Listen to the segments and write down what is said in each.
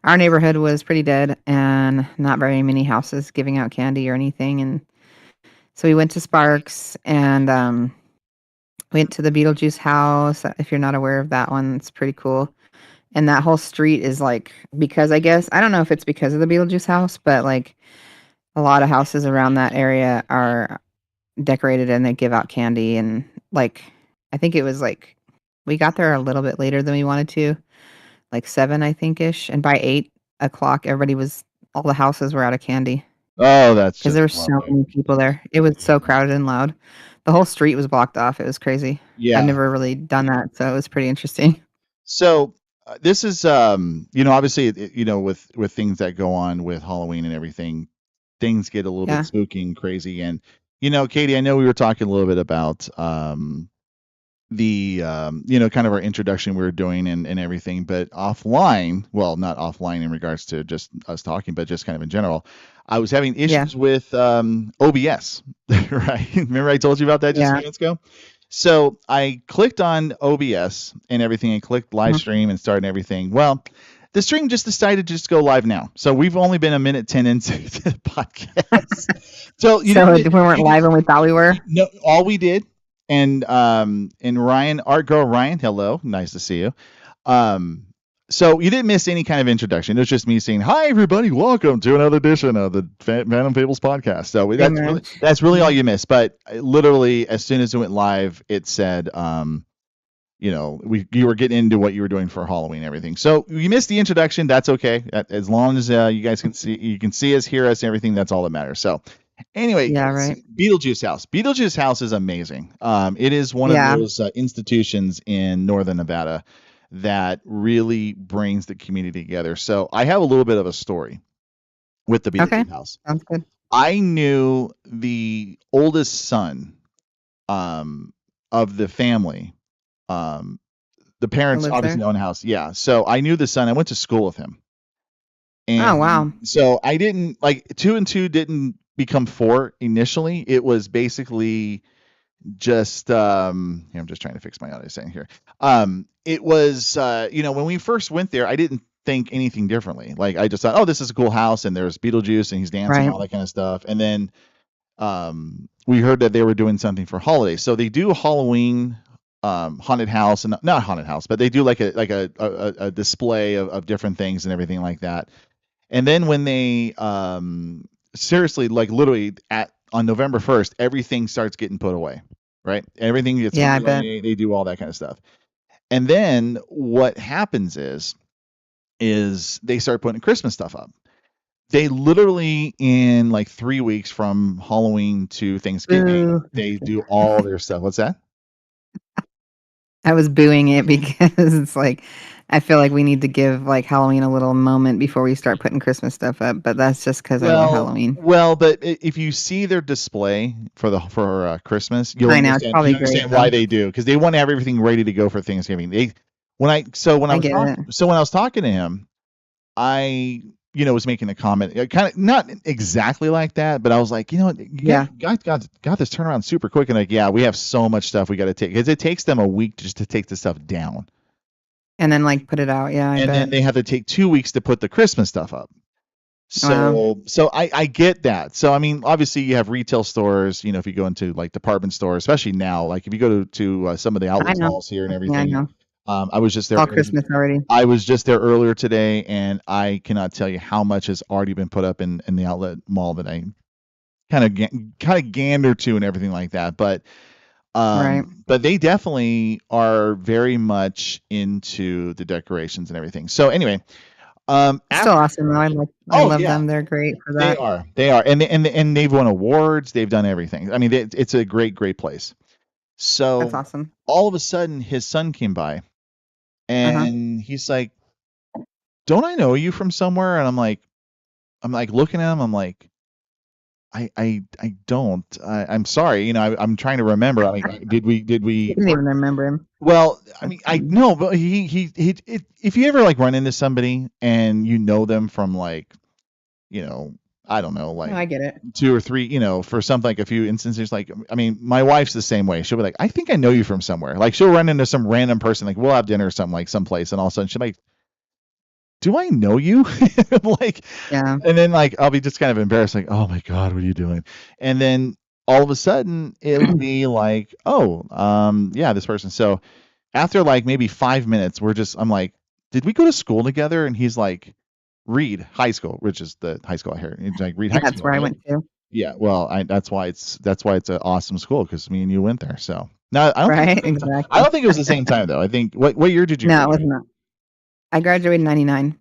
our neighborhood was pretty dead and not very many houses giving out candy or anything. And so we went to Sparks and went to the Beetlejuice house. If you're not aware of that one, it's pretty cool. And that whole street is like, because I guess, I don't know if it's because of the Beetlejuice house, but like a lot of houses around that area are decorated and they give out candy. And like, I think it was like, we got there a little bit later than we wanted to, like 7, I think ish. And by 8 o'clock, all the houses were out of candy Oh, that's because just there were so lovely. many people there. It was so crowded and loud. The whole street was blocked off. It was crazy. I've Yeah. never really done that, so it was pretty interesting. So this is, obviously, with things that go on with Halloween and everything, things get a little bit Yeah. spooky and crazy. And, Katie, I know we were talking a little bit about the, kind of our introduction we were doing and everything, but offline, well, not offline in regards to just us talking, but just kind of in general, I was having Yeah. issues with OBS, right? Remember I told you about that just a few Yeah. minutes ago? So I clicked on OBS and everything and clicked live Mhm. stream and started everything. Well, the stream just decided to just go live now. So we've only been a minute 10 into the podcast. So So we weren't live when we thought we were? no, all we did, and Ryan, art girl Ryan, hello, nice to see you. So you didn't miss any kind of introduction. It was just me saying, "Hi, everybody, welcome to another edition of the Phantom Fables Podcast." So Pretty that's really all much. you missed. But literally, as soon as it went live, it said, you were getting into what you were doing for Halloween and everything. So you missed the introduction. That's okay. As long as you guys can see us, hear us, everything. That's all that matters. So anyway, Yeah, right. Beetlejuice House. Beetlejuice House is amazing. It is one of Yeah. those institutions in Northern Nevada that really brings the community together. So I have a little bit of a story with the Okay. Beetlejuice House. Sounds good. I knew the oldest son of the family. The That parents lives obviously there? own a house. Yeah. So I knew the son. I went to school with him. Oh, wow. And so I didn't like 2 and 2 didn't become 4 initially. It was basically just here, I'm just trying to fix my audio setting here. It was when we first went there, I didn't think anything differently. Like I just thought, oh, this is a cool house and there's Beetlejuice and he's dancing, Right. all that kind of stuff. And then we heard that they were doing something for holidays. So they do Halloween haunted house, and not haunted house, but they do like a display of different things and everything like that. And then when they seriously, like literally on November 1st, everything starts getting put away, right? Everything gets Yeah, I put bet. away, they do all that kind of stuff. And then what happens is they start putting Christmas stuff up. They literally, in like 3 weeks from Halloween to Thanksgiving, Boo. they do all their stuff. What's that? I was booing it because it's like, I feel like we need to give like Halloween a little moment before we start putting Christmas stuff up, but that's just because I love Halloween. But if you see their display for Christmas, you'll I know, it's understand probably great understand why though. they do, because they want everything ready to go for Thanksgiving. When I I get it. was talking to him, I was making a comment, kind of not exactly like that, but I was like, Yeah. got this turnaround super quick, and like, yeah, we have so much stuff we got to take, because it takes them a week just to take the stuff down, And then like put it out. Yeah, I and then bet. they have to take 2 weeks to put the Christmas stuff up. Wow. So I get that. So I mean, obviously you have retail stores. If you go into like department stores, especially now, like if you go to some of the I outlet know. malls here and Yeah, I everything. know. I was just It's there. all Christmas already. I was just there earlier today, and I cannot tell you how much has already been put up in the outlet mall that I kind of gander to and everything like that. But Right. they definitely are very much into the decorations and everything. So anyway, It's still after awesome though. I oh love yeah, them. They're great for they that. are. And they've won awards. They've done everything. I mean, it's a great place. That's So awesome. all of a sudden, his son came by, Uh-huh. and he's like, "Don't I know you from somewhere?" And I'm like looking at him. I'm like, I don't. I'm sorry. I'm trying to remember. I mean, did You we? didn't even remember him. Well, I That's mean, I funny. know, but if you ever like run into somebody and you know them from like, I don't know, No, like I get it. 2 or 3, for something, like a few instances, like, I mean, my wife's the same way. She'll be like, I think I know you from somewhere. Like she'll run into some random person, like we'll have dinner or something, like someplace, and all of a sudden she's like, do I know you? Like, Yeah. and then like I'll be just kind of embarrassed, like, oh my God, what are you doing? And then all of a sudden it'll be like, oh, yeah, this person. So after like maybe 5 minutes, I'm like, did we go to school together? And he's like, Reed High School, which is the high school here. He's like, Reed Yeah, High that's School, where I right? went to. Yeah, well, that's why it's an awesome school because me and you went there. So no, I don't think it was Right? the same time. I Exactly. don't think it was the same time though. I think what year did you No, it was graduate? not. I graduated in 99.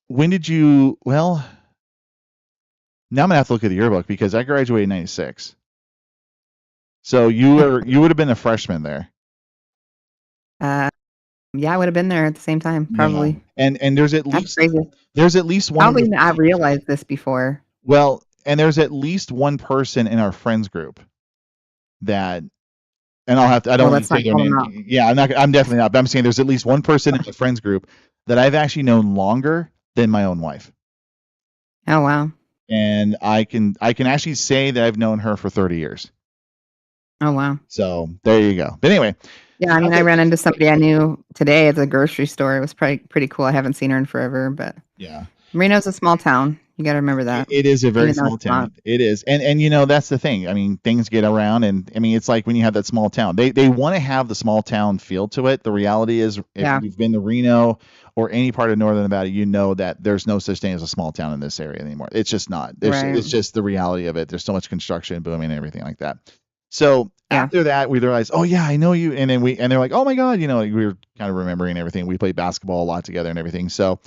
When did you? Well, now I'm gonna have to look at the yearbook because I graduated in '96. So you would have been a freshman there. Uh, yeah, I would have been there at the same time, Yeah, probably. and there's at That's least crazy. one of Probably the not realized this before. well, and there's at least one person in our friends group that, and I don't Well, want you to let's say not their call them name. out. Yeah, I'm definitely not. But I'm saying there's at least one person in the friends group that I've actually known longer than my own wife, Oh, wow. and I can actually say that I've known her for 30 years. Oh, wow. So there you go. But anyway, Yeah, I mean, I ran into somebody I knew today at the grocery store. It was pretty cool. I haven't seen her in forever, but yeah. Reno's a small town. You got to remember that. It is a very Even though small it's not. town. It is, and you know that's the thing. I mean, things get around, and I mean it's like when you have that small town. They want to have the small town feel to it. The reality is, if Yeah. you've been to Reno or any part of northern Nevada, you know that there's no such thing as a small town in this area anymore. It's just not. Right. It's just the reality of it. There's so much construction booming and everything like that. So Yeah. after that, we realized, oh yeah, I know you, and then they're like, oh my God, you know, we were kind of remembering everything. We played basketball a lot together and everything. So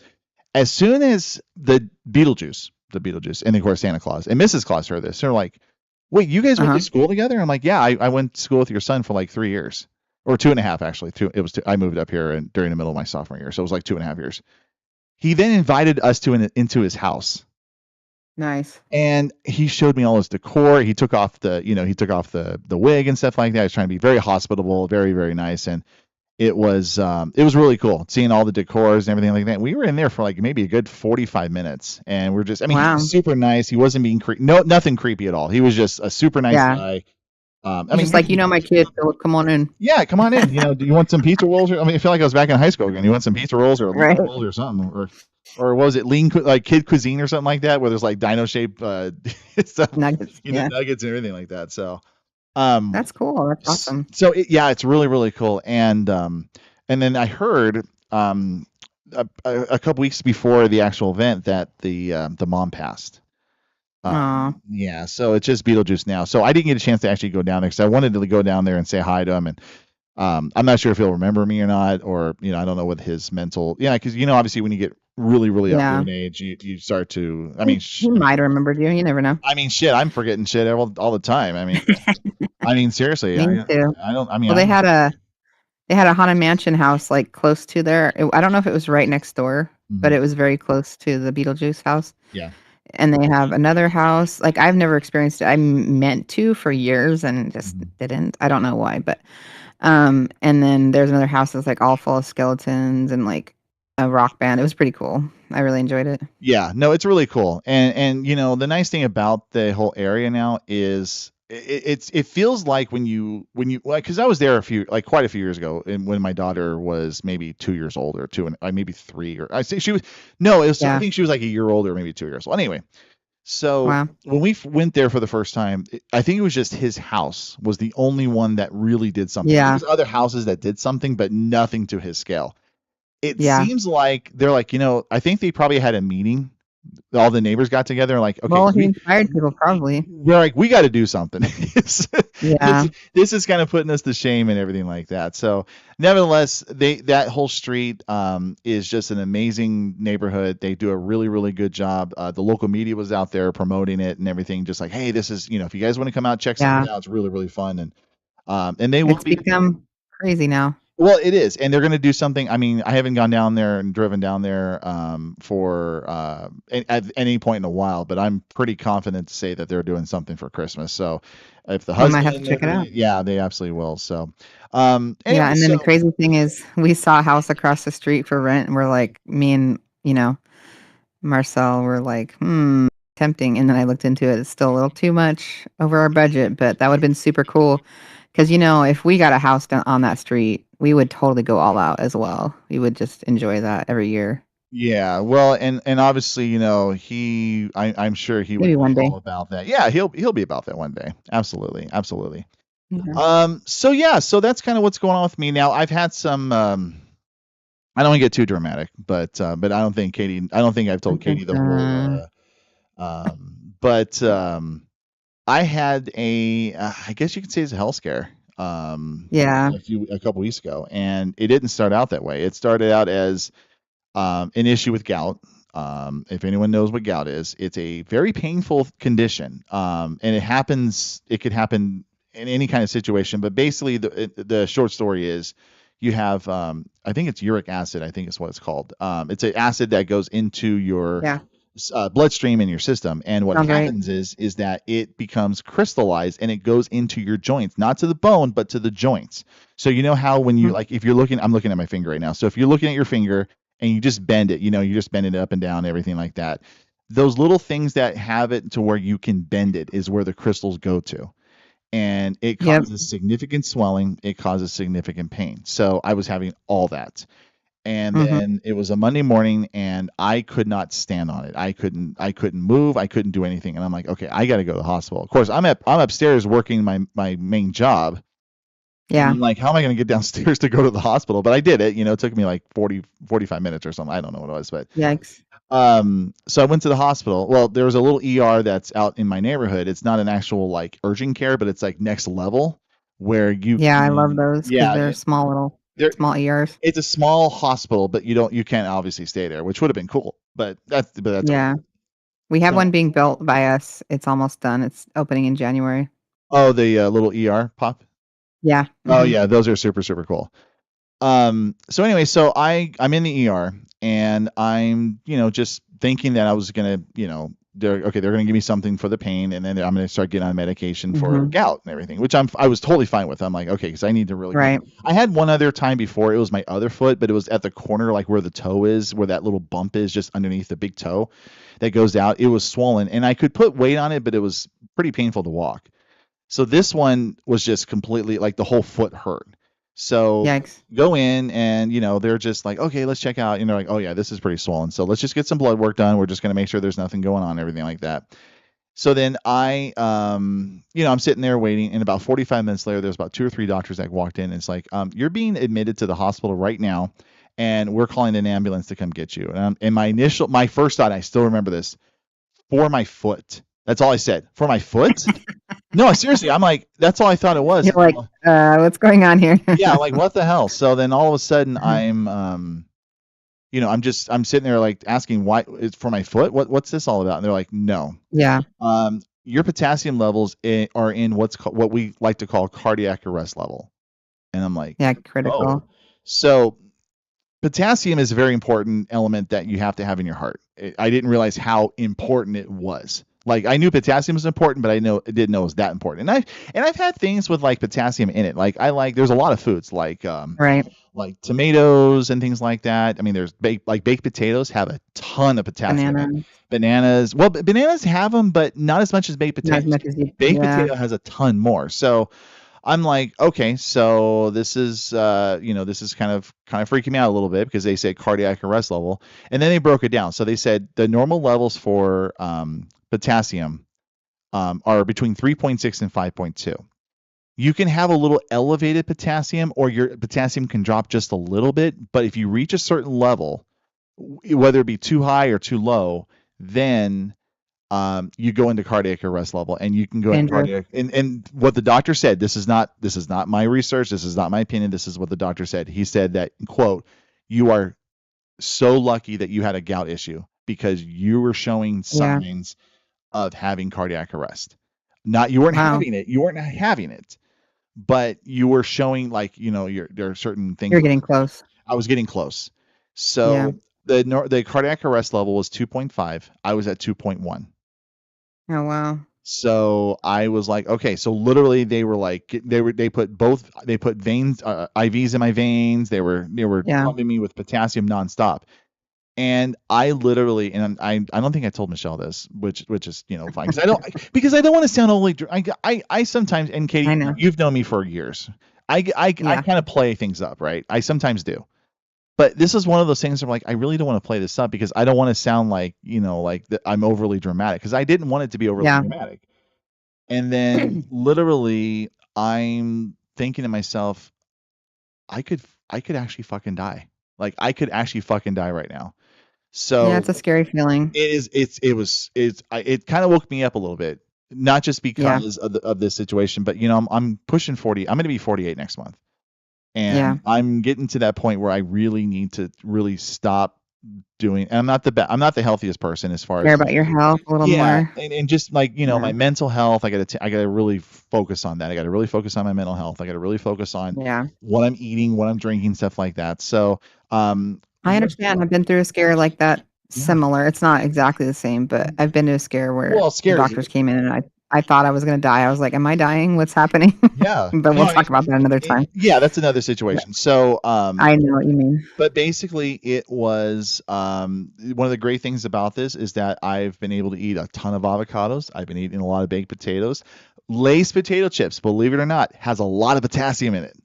as soon as the Beetlejuice, and of course Santa Claus and Mrs. Claus heard this, they're like, "Wait, you guys went to school together?" I'm like, "Yeah, I went to school with your son for like 3 years, or 2.5 actually. I moved up here and during the middle of my sophomore year, so it was like 2.5 years." He then invited us into his house, Nice. and he showed me all his decor. He took off the wig and stuff like that. He was trying to be very hospitable, very very nice, and it was really cool seeing all the decors and everything like that. We were in there for like maybe a good 45 minutes, and we're just, I mean, he Wow. was super nice. He wasn't being nothing creepy at all. He was just a super nice Yeah. guy. I He's mean, just like, my kid, so come on in. yeah, come on in. You know, do you want some pizza rolls? I mean, I feel like I was back in high school again. You want some pizza rolls or Right. rolls or something, or what was it, like kid cuisine or something like that, where there's like dino shaped stuff, Nuggets. Yeah. nuggets and everything like that. So, That's cool. That's awesome. so it's really really cool. And then I heard a couple weeks before the actual event that the mom passed. Aw. Yeah, so it's just Beetlejuice now. So I didn't get a chance to actually go down there because I wanted to go down there and say hi to him. And I'm not sure if he'll remember me or not, or I don't know what his mental. Yeah, because obviously when you get really really up there in age, you start to. I mean, He might have remembered you. You never know. I mean, shit, I'm forgetting shit all the time. I mean, seriously. Me too. I don't. I mean, Well, they had a haunted mansion house like close to there. I don't know if it was right next door, but it was very close to the Beetlejuice house. Yeah. And they have another house. Like I've never experienced it. I meant to for years and just didn't. I don't know why, but and then there's another house that's like all full of skeletons and like a rock band. It was pretty cool. I really enjoyed it. Yeah, no, it's really cool. And the nice thing about the whole area now is it feels like when you like, because I was there quite a few years ago, and when my daughter was maybe 2 years old or two, and maybe 3, or I say she was no, it was I think she was like a year older, maybe 2 years old. Anyway, so when we went there for the first time, I think it was just his house was the only one that really did something. Yeah. There's other houses that did something, but nothing to his scale. It seems like they're like, I think they probably had a meeting. All the neighbors got together and like, okay, well, he inspired people probably. We're like, we got to do something. Yeah. This is kind of putting us to shame and everything like that. So nevertheless, that whole street is just an amazing neighborhood. They do a really, really good job. The local media was out there promoting it and everything. Just like, hey, this is, if you guys want to come out, check something out. It's really, really fun. And they will become crazy now. Well, it is, and they're going to do something. I mean, I haven't gone down there and driven down there for at any point in a while, but I'm pretty confident to say that they're doing something for Christmas. So, if the husband, might have to check it out. Yeah, they absolutely will. So, anyway, yeah, and then the crazy thing is, we saw a house across the street for rent, and we're like, me and Marcel were like, tempting, and then I looked into it. It's still a little too much over our budget, but that would have been super cool. Because, if we got a house down on that street, we would totally go all out as well. We would just enjoy that every year. Yeah, well, and obviously, I'm sure he would Maybe be one day. all about that. Yeah, he'll be about that one day. Absolutely, absolutely. Yeah. So yeah, so that's kind of what's going on with me now. I've had some. I don't want to get too dramatic, but I don't think I've told Katie the whole. But I had I guess you could say it's a health scare. Yeah. A couple weeks ago, and it didn't start out that way. It started out as an issue with gout. If anyone knows what gout is, it's a very painful condition, and it could happen in any kind of situation. But basically, the short story is you have, I think it's uric acid, I think is what it's called. It's an acid that goes into your Yeah. bloodstream in your system, and what Sounds right. happens is that it becomes crystallized and it goes into your joints, not to the bone but to the joints. So you know how when you like, if you're looking, I'm looking at my finger right now, so if you're looking at your finger and you just bend it, you just bend it up and down, everything like that, those little things that have it to where you can bend it is where the crystals go to, and it Yep. causes significant swelling, it causes significant pain. So I was having all that. And then it was a Monday morning and I could not stand on it. I couldn't move. I couldn't do anything. And I'm like, okay, I got to go to the hospital. Of course, I'm upstairs working my main job. Yeah. And I'm like, how am I going to get downstairs to go to the hospital? But I did it. It took me like 45 minutes or something. I don't know what it was, but Yikes. so I went to the hospital. Well, there was a little ER that's out in my neighborhood. It's not an actual like urgent care, but it's like next level where you Yeah, I can, love those because they're small small ERs. it's a small hospital, but you can't obviously stay there, which would have been cool. But that's Yeah. We have So- one being built by us. It's almost done. It's opening in January. Oh, the little ER pop. Yeah. Oh yeah, those are super super cool. So anyway, so I'm in the ER and I'm just thinking that I was gonna they're gonna give me something for the pain, and then I'm gonna start getting on medication for gout and everything, which I was totally fine with. I'm like, okay, because I need to really Right. I had one other time before. It was my other foot, but it was at the corner, like where the toe is, where that little bump is, just underneath the big toe that goes out. It was swollen, and I could put weight on it, but it was pretty painful to walk. So this one was just completely like the whole foot hurt. So Yikes. go in and they're just like, okay, let's check out. And they're like, oh yeah, this is pretty swollen. So let's just get some blood work done. We're just going to make sure there's nothing going on, everything like that. So then I'm sitting there waiting, and about 45 minutes later, there's about 2 or 3 doctors that walked in, and it's like, you're being admitted to the hospital right now, and we're calling an ambulance to come get you. And my first thought, I still remember this, for my foot. That's all I said. For my foot? No, seriously, I'm like, that's all I thought it was. You're like, what's going on here? Yeah, like what the hell? So then all of a sudden I'm I'm sitting there like asking, why it's for my foot? What's this all about? And they're like, no. Yeah. Your potassium levels are in what we like to call cardiac arrest level. And I'm like, yeah, critical. Oh. So potassium is a very important element that you have to have in your heart. I didn't realize how important it was. Like I knew potassium was important, but I didn't know it was that important. And I've had things with like potassium in it. Like there's a lot of foods like right, like tomatoes and things like that. I mean, there's baked potatoes have a ton of potassium. Bananas. Well, bananas have them, but not as much as baked potatoes. Not as much as baked potato has a ton more. So I'm like, okay, so this is this is kind of freaking me out a little bit, because they said cardiac arrest level, and then they broke it down. So they said the normal levels for potassium are between 3.6 and 5.2. You can have a little elevated potassium, or your potassium can drop just a little bit, but if you reach a certain level, whether it be too high or too low, then you go into cardiac arrest level, and you can go into cardiac. And what the doctor said, this is not my research, this is not my opinion, this is what the doctor said. He said that, quote, you are so lucky that you had a gout issue, because you were showing signs of having cardiac arrest. Not you weren't having it, but you were showing, like, there are certain things. You're getting close. I was getting close. So the cardiac arrest level was 2.5. I was at 2.1. Oh wow. So I was like, okay. So literally, they were like, they put veins, IVs in my veins. They were pumping me with potassium nonstop. And I literally, and I don't think I told Michelle this, which is fine, because I don't want to sound overly. I sometimes, and I Katie, know. you've known me for years. I Yeah. kind of play things up, right? I sometimes do. But this is one of those things where I'm like, I really don't want to play this up because I don't want to sound like, like that I'm overly dramatic, because I didn't want it to be overly Yeah. dramatic. And then literally I'm thinking to myself, I could actually fucking die. Like I could actually fucking die right now. Yeah, So it's a scary feeling. it kind of woke me up a little bit, not just Yeah. because of this situation, but I'm pushing 40. I'm going to be 48 next month. Yeah. And I'm getting to that point where I really need to really stop doing, and I'm not the healthiest person as far Care as, about your health a little yeah, more. and just like, Yeah. my mental health, I gotta really focus on that. I gotta really focus on my mental health. I gotta really focus on Yeah. what I'm eating, what I'm drinking, stuff like that. So, I what, understand. I've been through a scare like that, yeah, similar. It's not exactly the same, but I've been to a scare where well, the scares. doctors came in and I thought I was going to die. I was like, am I dying? What's happening? Yeah, But no, we'll talk about that another time. yeah, that's another But situation. So, I know what you mean. but basically, it was one of the great things about this is that I've been able to eat a ton of avocados. I've been eating a lot of baked potatoes. Lay's potato chips, believe it or not, has a lot of potassium in it.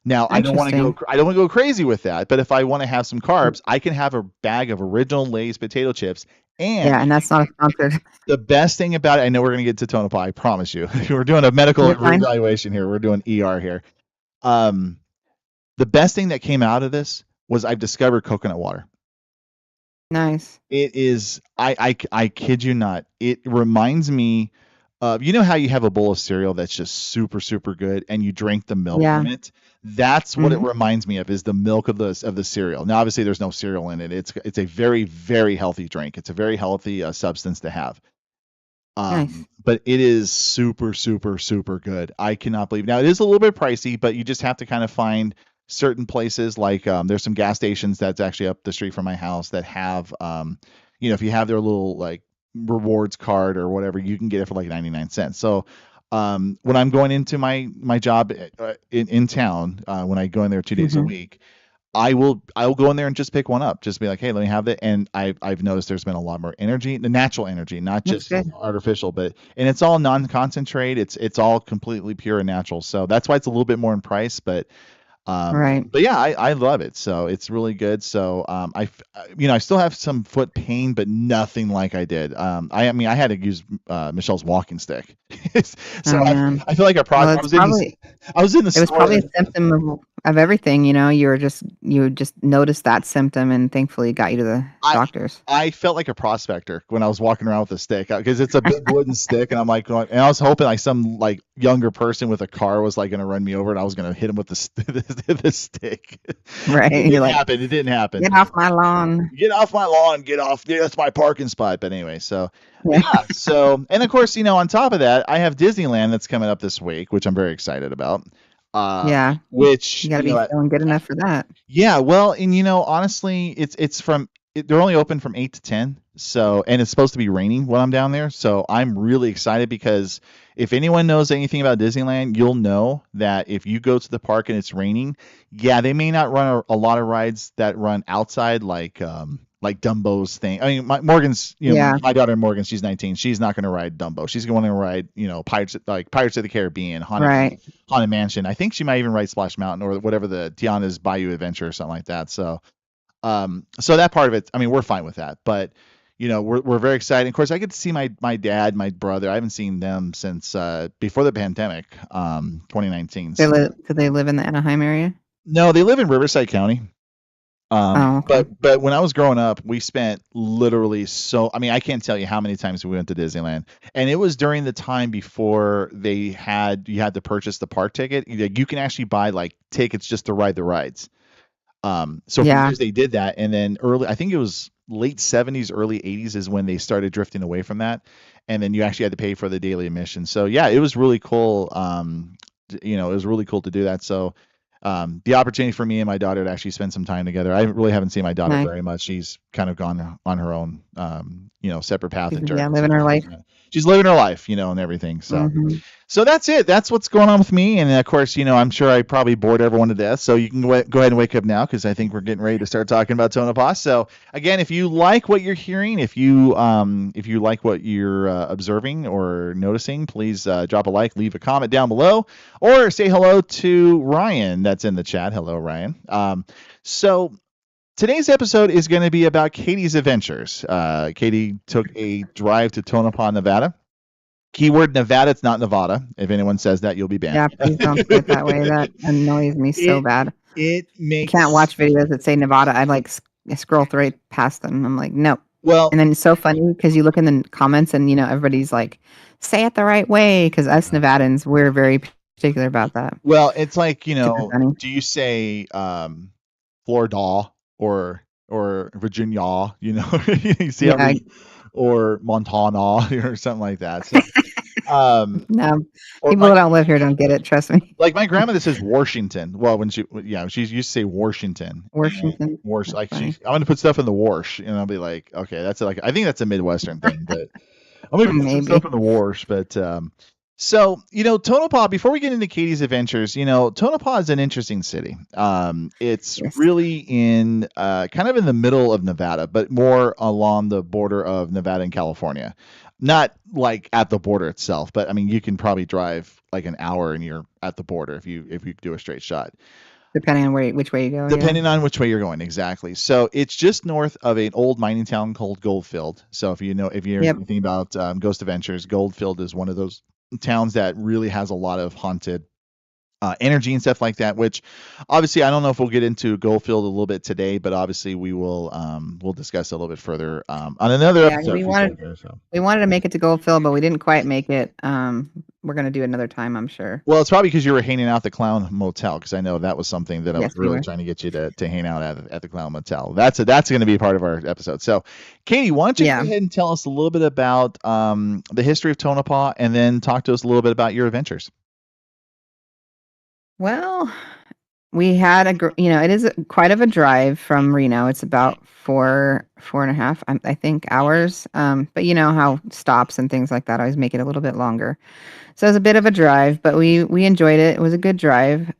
Now, Interesting. I don't want to go crazy with that, but if I want to have some carbs, I can have a bag of original Lay's potato chips. And Yeah, and that's not a sponsored. the best thing about it, I know we're going to get to Tonopah, I promise you. We're doing a medical You're fine. evaluation here. We're doing ER here. Um, the best thing that came out of this was I've discovered coconut water. Nice. It is, I kid you not. It reminds me of, how you have a bowl of cereal that's just super, super good and you drink the milk Yeah. from it. That's what it Hmm. reminds me of, is the milk of the cereal. Now, obviously, there's no cereal in it. It's a very, very healthy drink. It's a very healthy substance to have. Nice. But it is super, super, super good. I cannot believe. Now it is a little bit pricey, but you just have to kind of find certain places. Like there's some gas stations that's actually up the street from my house that have, if you have their little like rewards card or whatever, you can get it for like 99 cents. So when I'm going into my job in town, when I go in there 2 days a Hmm. week, I will go in there and just pick one up. Just be like, hey, let me have it. And I've noticed there's been a lot more energy, the natural energy, not That's just good. artificial, and it's all non-concentrate. It's all completely pure and natural. So that's why it's a little bit more in price, Right. but yeah, I love it. So it's really good. So I still have some foot pain, but nothing like I did. I mean, I had to use Michelle's walking stick. So Oh man. I feel like Well, I it's was in this, probably I was in the it was store. probably a symptom of everything, you just noticed that symptom and thankfully it got you to the I doctors. I felt like a prospector when I was walking around with a stick, because it's a big wooden stick, and I'm like and I was hoping like some like younger person with a car was like going to run me over, and I was going to hit him with the stick. Right. It You're didn't like, happen. It didn't happen. get off my lawn. Get off my lawn. Get off. Yeah, that's my parking spot. But anyway, so Yeah. yeah. So, and of course, on top of that, I have Disneyland that's coming up this week, which I'm very excited about. Yeah. Which You gotta be feeling good enough for that. yeah, well, and honestly, they're only open from 8 to 10. So, and it's supposed to be raining when I'm down there. So, I'm really excited, because if anyone knows anything about Disneyland, you'll know that if you go to the park and it's raining, yeah, they may not run a lot of rides that run outside, like Dumbo's thing. I mean, Morgan's, Yeah. my daughter Morgan, she's 19. She's not going to ride Dumbo. She's going to ride, Pirates of the Caribbean, Right. Haunted Mansion. I think she might even ride Splash Mountain or whatever, the Tiana's Bayou Adventure or something like that. So, so that part of it, I mean, we're fine with that. But we're very excited. Of course, I get to see my dad, my brother. I haven't seen them since before the pandemic, 2019. So, Do they live in the Anaheim area? no, they live in Riverside County. Oh, okay. But when I was growing up, we spent literally I mean, I can't tell you how many times we went to Disneyland, and it was during the time before you had to purchase the park ticket. You can actually buy like tickets just to ride the rides. So for Yeah. years they did that, and then I think it was late 70s, early 80s is when they started drifting away from that, and then you actually had to pay for the daily admission. So yeah, it was really cool. It was really cool to do that. So the opportunity for me and my daughter to actually spend some time together. I really haven't seen my daughter Nice. very much. She's kind of gone on her own, separate path and Yeah, journey. So, living her life. she's living her life, and everything. So. Mhm. So that's it. That's what's going on with me. And of course, I'm sure I probably bored everyone to death. So you can go ahead and wake up now because I think we're getting ready to start talking about Tonopah. So again, if you like what you're hearing, if you like what you're observing or noticing, please drop a like, leave a comment down below, or say hello to Ryan that's in the chat. Hello, Ryan. So today's episode is going to be about Katie's adventures. Katie took a drive to Tonopah, Nevada. Keyword Nevada, it's not Nevada. If anyone says that, you'll be banned. Yeah, please don't say it that way. That annoys me so bad. It I makes can't watch videos that say Nevada. I like scroll right past them. I'm like, no. Well, And then it's so funny because you look in the comments and everybody's like, say it the right way, because us Nevadans, we're very particular about that. Well, it's like, Super funny. do you say Florida or Virginia, you see Yeah. or Montana or something like that. So No, or people that don't live here don't get it. Trust me. like my grandmother says Washington. Well, when she used to say Washington. Washington. Wash, like Funny. I'm going to put stuff in the wash, and I'll be like, okay, that's like, I think that's a Midwestern thing, but I'm going to put some stuff in the wash. But so, Tonopah, before we get into Katie's adventures, Tonopah is an interesting city. It's really in kind of in the middle of Nevada, but more along the border of Nevada and California. Not like at the border itself, but I mean, you can probably drive like an hour and you're at the border if you do a straight shot. Depending on which way you go. Depending on which way you're going, exactly. So it's just north of an old mining town called Goldfield. So if you're thinking about Ghost Adventures, Goldfield is one of those towns that really has a lot of haunted energy and stuff like that, which obviously I don't know if we'll get into Goldfield a little bit today, but obviously we will we'll discuss it a little bit further on another episode. We wanted to make it to Goldfield, but we didn't quite make it. We're going to do it another time, I'm sure. Well, it's probably because you were hanging out at the Clown Motel, because I know that was something that I was really trying to get you to hang out at the Clown Motel. That's going to be part of our episode. So, Katie, why don't you go ahead and tell us a little bit about the history of Tonopah, and then talk to us a little bit about your adventures. Well, we had it is quite of a drive from Reno. It's about 4.5, I think, hours. But you know how stops and things like that always make it a little bit longer. So it was a bit of a drive, but we enjoyed it. It was a good drive.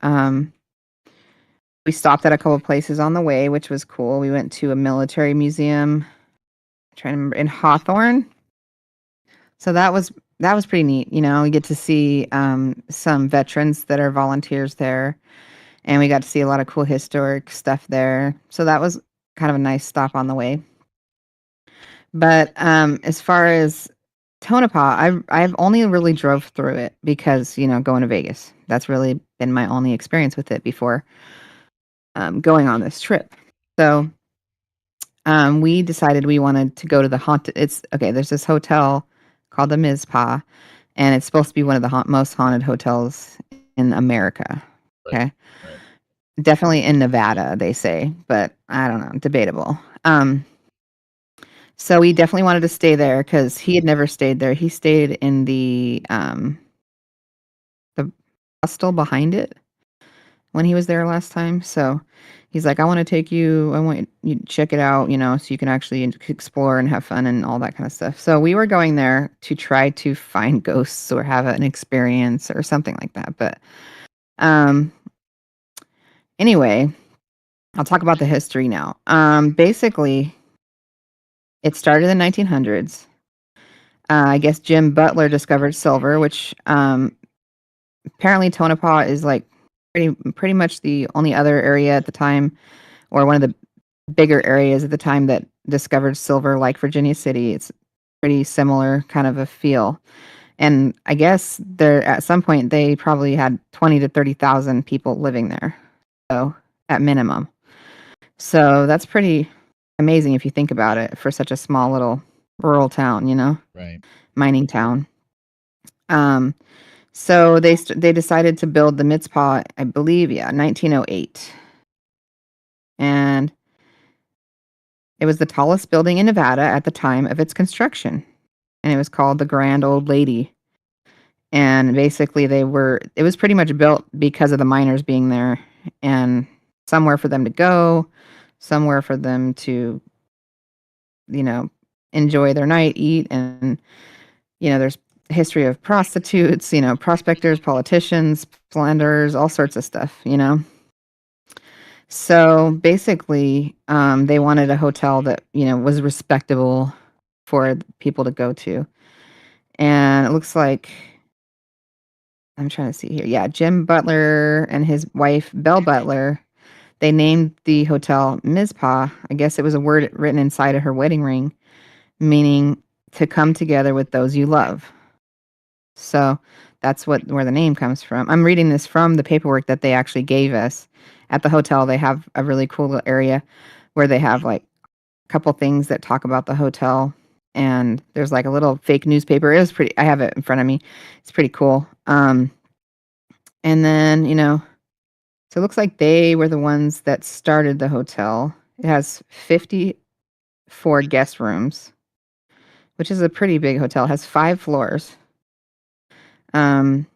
We stopped at a couple places on the way, which was cool. We went to a military museum, I'm trying to remember, in Hawthorne. So that was pretty neat. We get to see some veterans that are volunteers there, and we got to see a lot of cool historic stuff there. So that was kind of a nice stop on the way. But as far as Tonopah, I've only really drove through it because, going to Vegas. That's really been my only experience with it before going on this trip. So we decided we wanted to go to the haunted. There's this hotel called the Mizpah, and it's supposed to be one of the most haunted hotels in America. Okay. Right. Definitely in Nevada, they say, but I don't know, debatable. So we definitely wanted to stay there because he had never stayed there. He stayed in the hostel behind it when he was there last time. So he's like, I want to take you. I want you to check it out, so you can actually explore and have fun and all that kind of stuff. So we were going there to try to find ghosts or have an experience or something like that. But anyway, I'll talk about the history now. Basically, it started in the 1900s. I guess Jim Butler discovered silver, which apparently Tonopah is like pretty much the only other area at the time, or one of the bigger areas at the time, that discovered silver, like Virginia City. It's pretty similar kind of a feel. And I guess there at some point they probably had 20 to 30,000 people living there. So at minimum. So that's pretty amazing if you think about it, for such a small little rural town, Right. Mining town. So they decided to build the Mizpah, I believe, 1908. And it was the tallest building in Nevada at the time of its construction. And it was called the Grand Old Lady. And basically it was pretty much built because of the miners being there, and somewhere for them to go, somewhere for them to, enjoy their night, eat, and there's history of prostitutes, prospectors, politicians, slanderers, all sorts of stuff. So basically, they wanted a hotel that, was respectable for people to go to. And it looks like, I'm trying to see here. Yeah, Jim Butler and his wife, Belle Butler, they named the hotel Mizpah. I guess it was a word written inside of her wedding ring, meaning to come together with those you love. So that's where the name comes from. I'm reading this from the paperwork that they actually gave us at the hotel. They have a really cool little area where they have like a couple things that talk about the hotel, and there's like a little fake newspaper. It was pretty. I have it in front of me. It's pretty cool. And then so it looks like they were the ones that started the hotel. It has 54 guest rooms, which is a pretty big hotel. It has 5 floors. I'm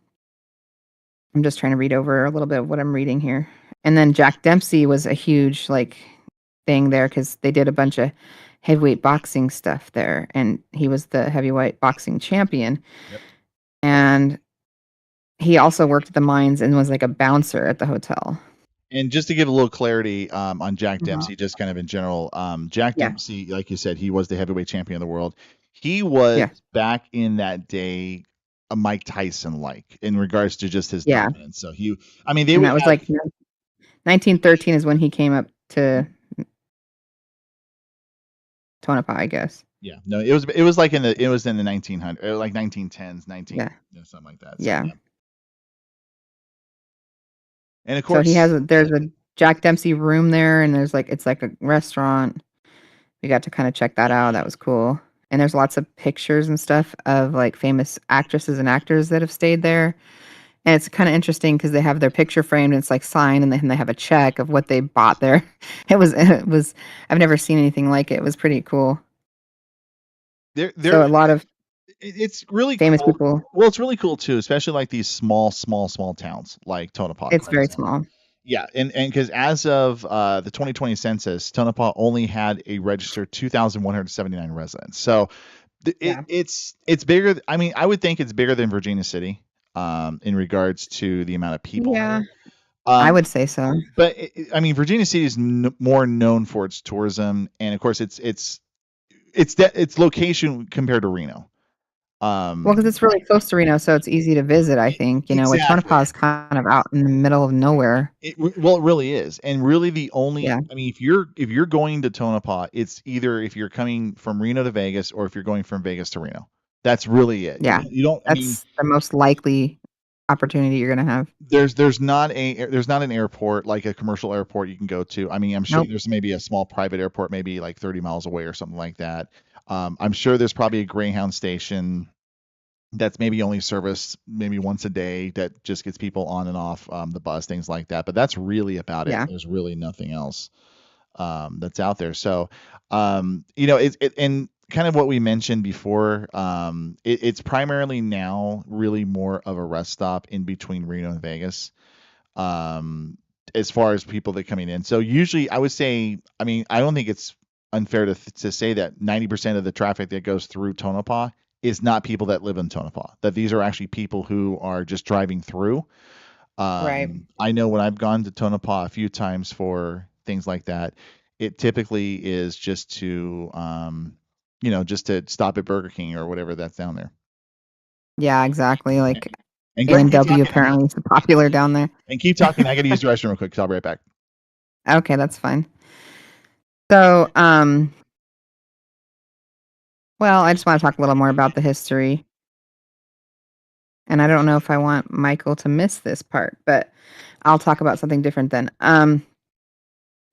just trying to read over a little bit of what I'm reading here. And then Jack Dempsey was a huge thing there because they did a bunch of heavyweight boxing stuff there, and he was the heavyweight boxing champion. Yep. And he also worked at the mines and was like a bouncer at the hotel. And just to give a little clarity on Jack Dempsey, just kind of in general, Jack Dempsey, like you said, he was the heavyweight champion of the world. He was back in that day a Mike Tyson-like in regards to just his dominance. So that was like 1913 is when he came up to Tonopah, I guess. Yeah, no, it was like in the 1900s, like 1910s, something like that. So, yeah. And of course, so there's a Jack Dempsey room there, and it's like a restaurant. We got to kind of check that out. That was cool. And there's lots of pictures and stuff of like famous actresses and actors that have stayed there. And it's kind of interesting because they have their picture framed and it's like signed, and then they have a check of what they bought there. It was I've never seen anything like it. It was pretty cool. So a lot of it's really famous cool. people. Well, it's really cool too, especially like these small towns like Tonopah. It's very small. Yeah, and because as of the 2020 census, Tonopah only had a registered 2,179 residents. So it's bigger. I mean, I would think it's bigger than Virginia City in regards to the amount of people. Yeah, I would say so. But Virginia City is more known for its tourism, and of course, its location compared to Reno. Well, because it's really close to Reno, so it's easy to visit, I think. Exactly. Tonopah is kind of out in the middle of nowhere. It really is. And really the only, if you're going to Tonopah, it's either if you're coming from Reno to Vegas or if you're going from Vegas to Reno. That's really it. Yeah. That's the most likely opportunity you're going to have. There's not an airport, like a commercial airport you can go to. I'm sure there's maybe a small private airport, maybe like 30 miles away or something like that. I'm sure there's probably a Greyhound station that's maybe only serviced maybe once a day that just gets people on and off the bus, things like that. But that's really about it. There's really nothing else that's out there. So, it and kind of what we mentioned before, it's primarily now really more of a rest stop in between Reno and Vegas. As far as people that are coming in. So usually I would say, I don't think it's unfair to say that 90% of the traffic that goes through Tonopah is not people that live in Tonopah, that these are actually people who are just driving through. Right. I know when I've gone to Tonopah a few times for things like that, it typically is just to, just to stop at Burger King or whatever that's down there. Yeah, exactly. Like A&W apparently is popular down there. And keep talking. I got to use the restroom real quick, so I'll be right back. Okay, that's fine. So, well, I just want to talk a little more about the history. And I don't know if I want Michael to miss this part, but I'll talk about something different then.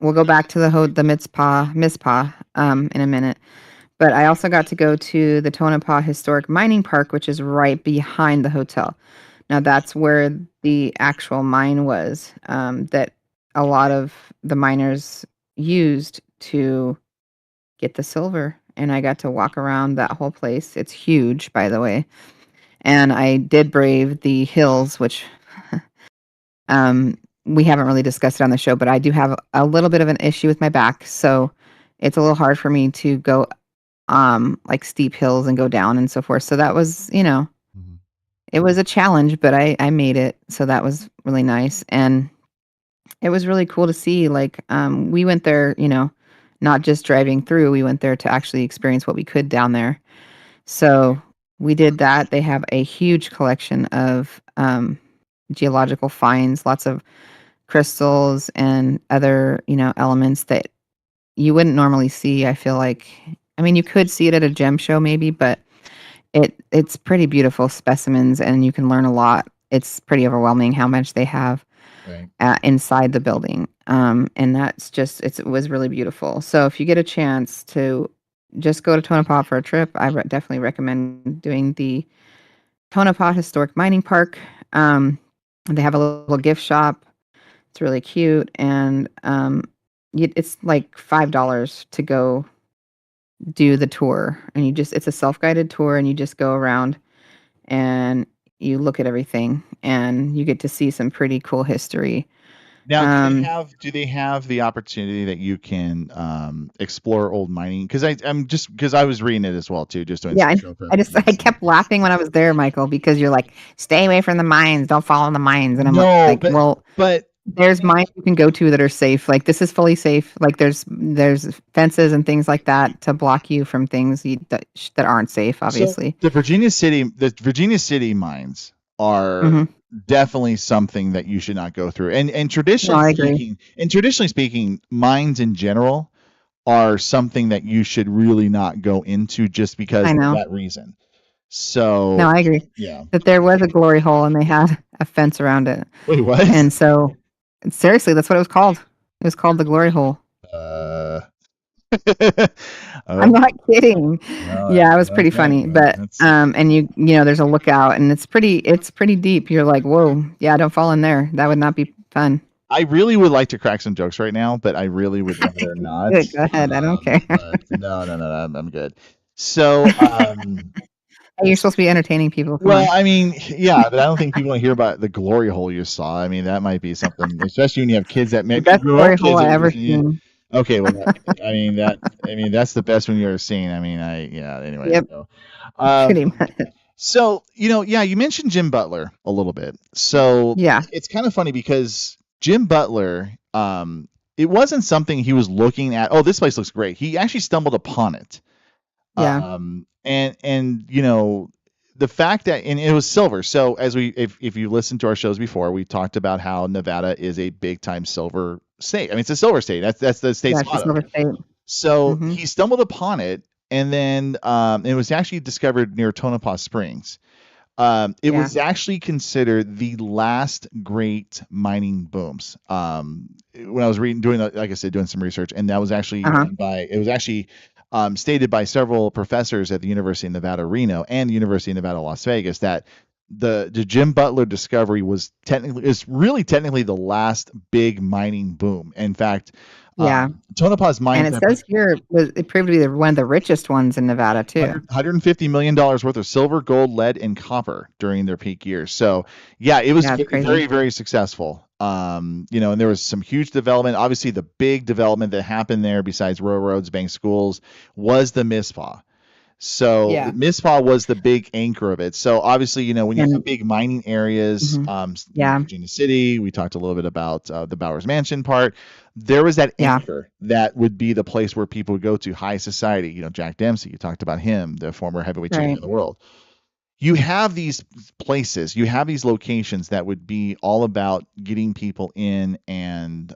We'll go back to the Mizpah in a minute. But I also got to go to the Tonopah Historic Mining Park, which is right behind the hotel. Now, that's where the actual mine was that a lot of the miners used to get the silver. And I got to walk around that whole place. It's huge, by the way. And I did brave the hills, which we haven't really discussed it on the show, but I do have a little bit of an issue with my back. So it's a little hard for me to go like steep hills and go down and so forth. So that was, Mhm. it was a challenge, but I made it. So that was really nice. And it was really cool to see, like, we went there, not just driving through, we went there to actually experience what we could down there. So we did that. They have a huge collection of geological finds, lots of crystals and other, elements that you wouldn't normally see. I feel like, I mean, you could see it at a gem show maybe, but it's pretty beautiful specimens and you can learn a lot. It's pretty overwhelming how much they have Right. inside the building. And that's just, it was really beautiful. So if you get a chance to just go to Tonopah for a trip, definitely recommend doing the Tonopah Historic Mining Park. They have a little gift shop. It's really cute. And it's like $5 to go do the tour. And it's a self-guided tour and you just go around and you look at everything and you get to see some pretty cool history. Now, Um, do they have the opportunity that you can explore old mining? Because I was reading it as well too, just doing Yeah, some I show prep I and just things. I kept laughing when I was there, Michael, because you're like, "Stay away from the mines, don't follow the mines," and I'm No, like, "Well, but there's mines you can go to that are safe. Like, this is fully safe. Like, there's fences and things like that to block you from things that aren't safe, so obviously." the Virginia City mines are Mhm. definitely something that you should not go through. And No, I agree. traditionally speaking, mines in general are something that you should really not go into just because I of know. that reason. No, So, I agree. yeah. That there was a glory hole and they had a fence around it. Wait, what? And so seriously, that's what it was called. It was called the glory hole. Uh, I'm oh, not kidding. no, Yeah, it was pretty okay. funny, Well, but, and there's a lookout and it's pretty deep. You're like, "Whoa, yeah, don't fall in there. That would not be fun." I really would like to crack some jokes right now, but I really would rather not. Good, go ahead, I don't care. But no, no, no, no, I'm good. So, Hey, you're supposed to be entertaining people, come well, on. I mean, yeah, but I don't think people want to hear about the glory hole you saw. I mean, that might be something, especially when you have kids that The maybe best your own glory hole kids I are ever listening in. seen. Okay, well, that's the best one you've ever seen. I mean, yeah. Anyway, Yep, so, pretty um, much. so yeah, you mentioned Jim Butler a little bit. So Yeah, it's kind of funny because Jim Butler, it wasn't something he was looking at. Oh, this place looks great. He actually stumbled upon it. yeah, And the fact that, and it was silver. So if you listened to our shows before, we talked about how Nevada is a big time silver state. I mean, it's a silver state. That's the yeah, state's it's just motto. Silver State. So Mhm. he stumbled upon it, and then it was actually discovered near Tonopah Springs. It Yeah, was actually considered the last great mining booms. When I was like I said, doing some research, and that was actually uh-huh, stated by several professors at the University of Nevada, Reno, and the University of Nevada, Las Vegas, that the Jim Butler discovery is really technically the last big mining boom. In fact, yeah, Tonopah's and mines it have says here it proved to be one of the richest ones in Nevada too. $150 million worth of silver, gold, lead, and copper during their peak years. So yeah, it was Yeah, it's crazy. very, very successful. And there was some huge development. Obviously, the big development that happened there, besides railroads, bank, schools, was the Mizpah. So Yeah, Mizpah was the big anchor of it. So obviously, when you have and big mining areas, mhm, yeah, Virginia City, we talked a little bit about the Bowers Mansion part. There was that yeah, anchor that would be the place where people would go to, high society. Jack Dempsey, you talked about him, the former heavyweight champion right, of the world. You have these places, you have these locations that would be all about getting people in, and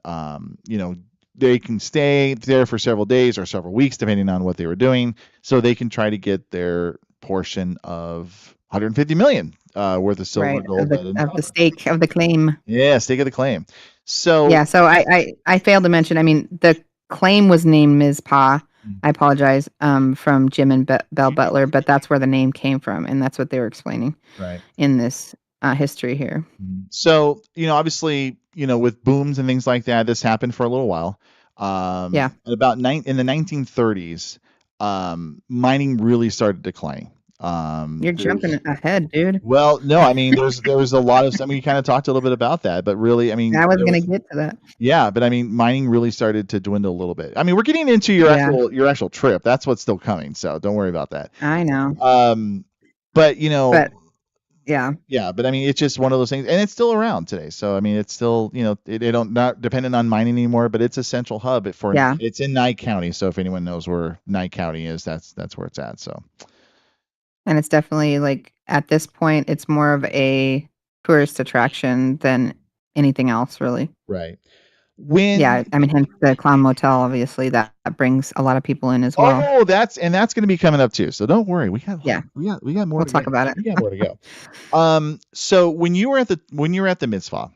they can stay there for several days or several weeks depending on what they were doing, so they can try to get their portion of 150 million worth of silver, right, of gold, the lead, and of the copper. stake of the claim. Yeah, stake of the claim. So Yeah, so I failed to mention, I mean, the claim was named Mizpah. I apologize, from Jim and Belle Butler, but that's where the name came from, and that's what they were explaining right. in this, history here. So, obviously, with booms and things like that, this happened for a little while. Yeah, In the 1930s, mining really started declining. You're jumping ahead, dude. Well, no, I mean, there was a lot of. I mean, we kind of talked a little bit about that, but really, I mean, I was gonna get to that. yeah, but I mean, mining really started to dwindle a little bit. I mean, we're getting into your actual trip. That's what's still coming, so don't worry about that. I know. But you know, yeah, but I mean, it's just one of those things, and it's still around today. So I mean, it's still, you know, they don't not dependent on mining anymore, but it's a central hub it's in Nye County. So if anyone knows where Nye County is, that's where it's at. So. And it's definitely like at this point, it's more of a tourist attraction than anything else, really. Right. Yeah, I mean, hence the Clown Motel, obviously, that brings a lot of people in as well. Oh, that's going to be coming up too. So don't worry, we got more. We'll talk about it. We got more to go. So when you were at the Mizpah,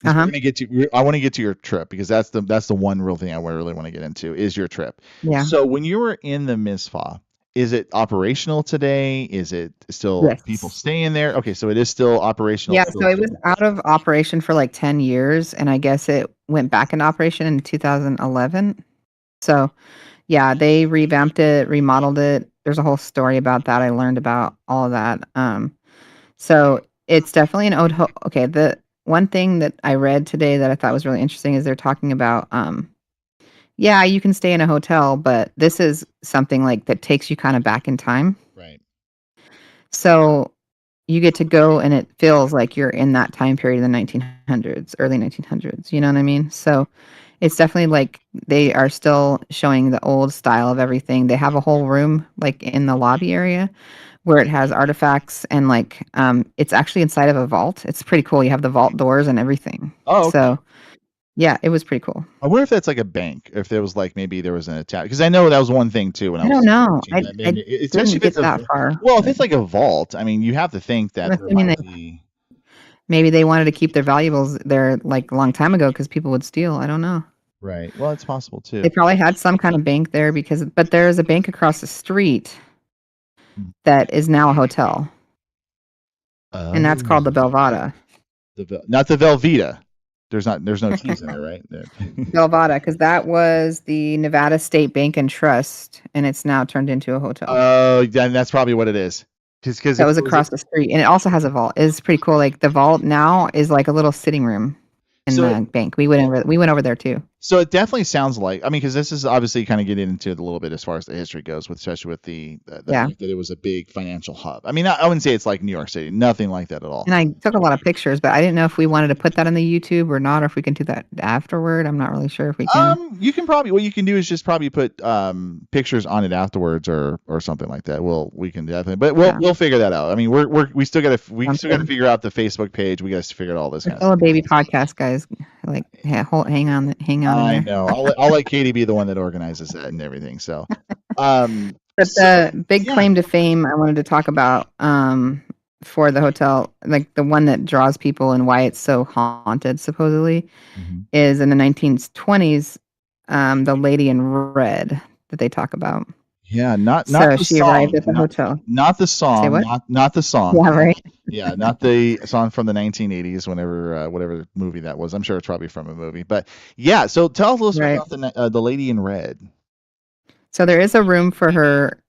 I want to get to your trip because that's the one real thing I really want to get into is your trip. Yeah. So when you were in the Mizpah, is it operational today? Is it still people staying there? Okay, so it is still operational. Yeah, so it was out of operation for like 10 years, and I guess it went back into operation in 2011. So, yeah, they revamped it, remodeled it. There's a whole story about that. I learned about all of that. So it's definitely an old. Okay, the one thing that I read today that I thought was really interesting is they're talking about yeah, you can stay in a hotel, but this is something like that takes you kind of back in time. Right. So you get to go and it feels like you're in that time period in the 1900s, early 1900s. You know what I mean? So it's definitely like they are still showing the old style of everything. They have a whole room like in the lobby area where it has artifacts and like it's actually inside of a vault. It's pretty cool. You have the vault doors and everything. Oh, okay. So yeah, it was pretty cool. I wonder if that's like a bank, if there was like maybe there was an attack, because I know that was one thing too. When I don't know. I didn't get that far. Well, if it's like a vault, I mean, you have to think that maybe they wanted to keep their valuables there like a long time ago because people would steal. I don't know. Right. Well, it's possible too. They probably had some kind of bank there but there is a bank across the street that is now a hotel, and that's called the Belvada. Not the Velveeta. There's no T's in there, right? Belvada, because that was the Nevada State Bank and Trust, and it's now turned into a hotel. Oh, that's probably what it is. Because that was across the street, and it also has a vault. It's pretty cool. Like the vault now is like a little sitting room in the bank. We went over there too. So it definitely sounds like, I mean, because this is obviously kind of getting into it a little bit as far as the history goes, especially with the fact that it was a big financial hub. I mean, I wouldn't say it's like New York City, nothing like that at all. And I took a lot of pictures, but I didn't know if we wanted to put that on the YouTube or not, or if we can do that afterward. I'm not really sure if we can. You can probably, what you can do is just probably put pictures on it afterwards or something like that. We can definitely, but we'll figure that out. I mean, we still got to figure out the Facebook page. We got to figure out all this. We're still a baby podcast, guys. Like, hang on. I know. I'll let Katie be the one that organizes that and everything. So, but the big claim to fame I wanted to talk about for the hotel, like the one that draws people and why it's so haunted, supposedly, is in the 1920s. The lady in red that they talk about. Yeah, not so the she song, arrived at the hotel. Not the song, not the song. Yeah, right. Yeah, not the song from the 1980s. Whatever movie that was. I'm sure it's probably from a movie. But yeah, so tell us about the lady in red. So there is a room for her.